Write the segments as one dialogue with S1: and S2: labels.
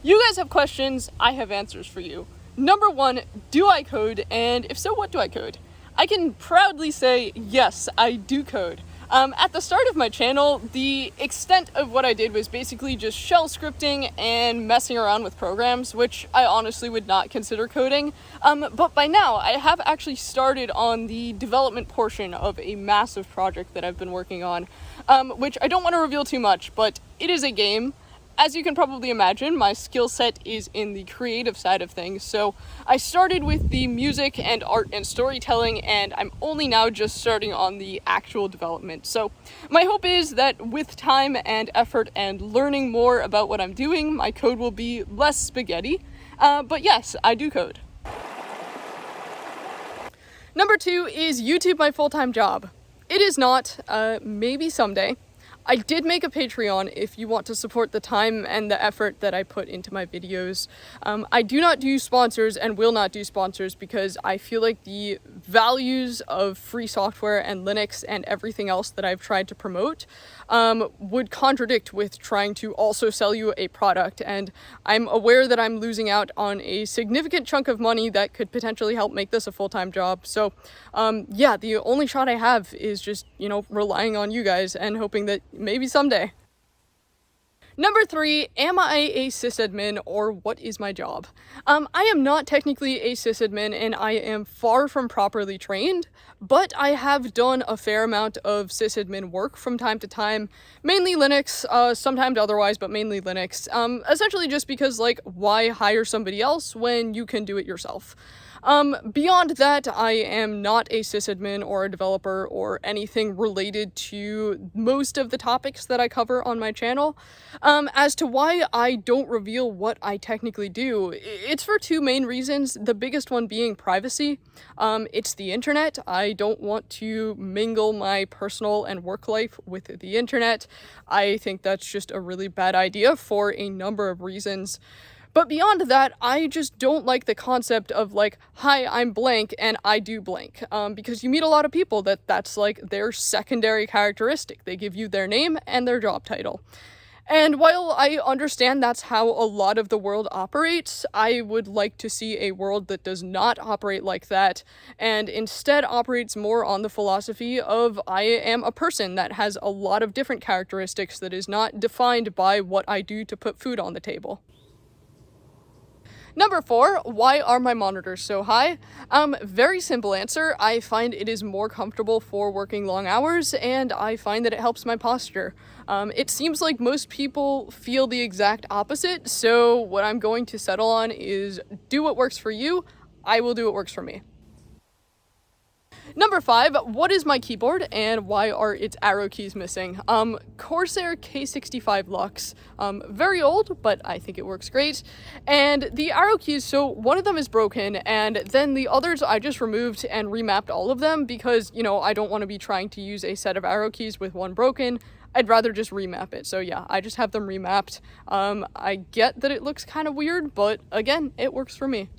S1: You guys have questions, I have answers for you. Number one, do I code? And if so, what do I code? I can proudly say, yes, I do code. At the start of my channel, the extent of what I did was basically just shell scripting and messing around with programs, which I honestly would not consider coding. But by now, I have actually started on the development portion of a massive project that I've been working on, which I don't want to reveal too much, but it is a game. As you can probably imagine, my skill set is in the creative side of things, so I started with the music and art and storytelling, and I'm only now just starting on the actual development. So my hope is that with time and effort and learning more about what I'm doing, my code will be less spaghetti. But yes, I do code. Number two, is YouTube my full-time job? It is not, maybe someday. I did make a Patreon if you want to support the time and the effort that I put into my videos. I do not do sponsors and will not do sponsors because I feel like the values of free software and Linux and everything else that I've tried to promote would contradict with trying to also sell you a product, and I'm aware that I'm losing out on a significant chunk of money that could potentially help make this a full-time job. So yeah, the only shot I have is just, relying on you guys and hoping that maybe someday. Number three, am I a sysadmin, or what is my job? I am not technically a sysadmin and I am far from properly trained, but I have done a fair amount of sysadmin work from time to time, mainly Linux, sometimes otherwise, but mainly Linux. Essentially just because, why hire somebody else when you can do it yourself? Beyond that, I am not a sysadmin or a developer or anything related to most of the topics that I cover on my channel. As to why I don't reveal what I technically do, it's for two main reasons, the biggest one being privacy. It's the internet. I don't want to mingle my personal and work life with the internet. I think that's just a really bad idea for a number of reasons. But beyond that, I just don't like the concept of hi, I'm blank and I do blank. Because you meet a lot of people that's their secondary characteristic. They give you their name and their job title. And while I understand that's how a lot of the world operates, I would like to see a world that does not operate like that, and instead operates more on the philosophy of I am a person that has a lot of different characteristics that is not defined by what I do to put food on the table. Number four, why are my monitors so high? Very simple answer. I find it is more comfortable for working long hours, and I find that it helps my posture. It seems like most people feel the exact opposite, so what I'm going to settle on is do what works for you. I will do what works for me. Number five, what is my keyboard and why are its arrow keys missing? Corsair K65 Lux. Very old, but I think it works great. And the arrow keys, so one of them is broken, and then the others I just removed and remapped all of them because, I don't want to be trying to use a set of arrow keys with one broken. I'd rather just remap it. So yeah, I just have them remapped. I get that it looks kind of weird, but again, it works for me.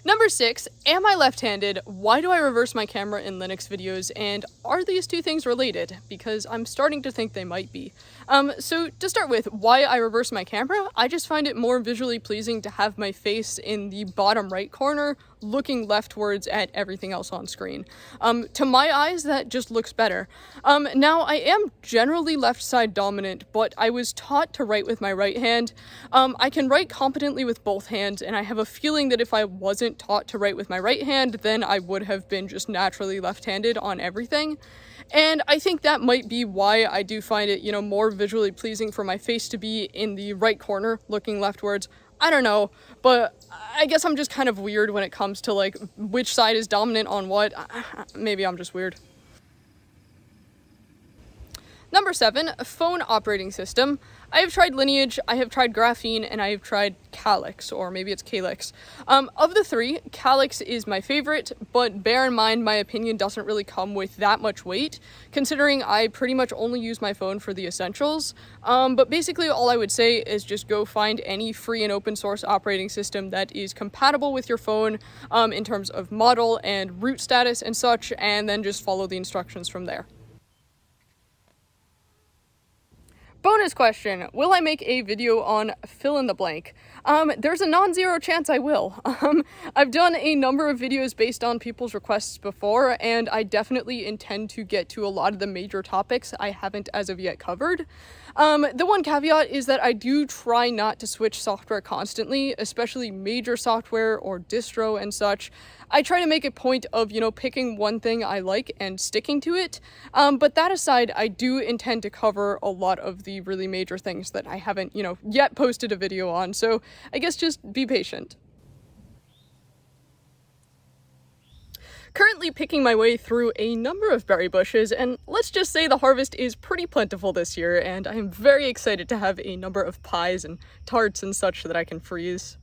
S1: Number six, am I left-handed? Why do I reverse my camera in Linux videos? And are these two things related? Because I'm starting to think they might be. So to start with, why I reverse my camera, I just find it more visually pleasing to have my face in the bottom right corner, looking leftwards at everything else on screen. To my eyes, that just looks better. Now, I am generally left side dominant, but I was taught to write with my right hand. I can write competently with both hands, and I have a feeling that if I wasn't taught to write with my right hand, then I would have been just naturally left-handed on everything. And I think that might be why I do find it, more visually pleasing for my face to be in the right corner, looking leftwards. I don't know, but I guess I'm just kind of weird when it comes to which side is dominant on what. Maybe I'm just weird. Number seven, phone operating system. I have tried Lineage, I have tried Graphene, and I have tried Calyx, or maybe it's Calyx. Of the three, Calyx is my favorite, but bear in mind my opinion doesn't really come with that much weight, considering I pretty much only use my phone for the essentials. But basically all I would say is just go find any free and open source operating system that is compatible with your phone in terms of model and root status and such, and then just follow the instructions from there. Bonus question, will I make a video on fill in the blank? There's a non-zero chance I will. I've done a number of videos based on people's requests before, and I definitely intend to get to a lot of the major topics I haven't as of yet covered. The one caveat is that I do try not to switch software constantly, especially major software or distro and such. I try to make a point of, picking one thing I like and sticking to it. But that aside, I do intend to cover a lot of the really major things that I haven't, yet posted a video on. So I guess just be patient. Currently picking my way through a number of berry bushes, and let's just say the harvest is pretty plentiful this year, and I am very excited to have a number of pies and tarts and such that I can freeze.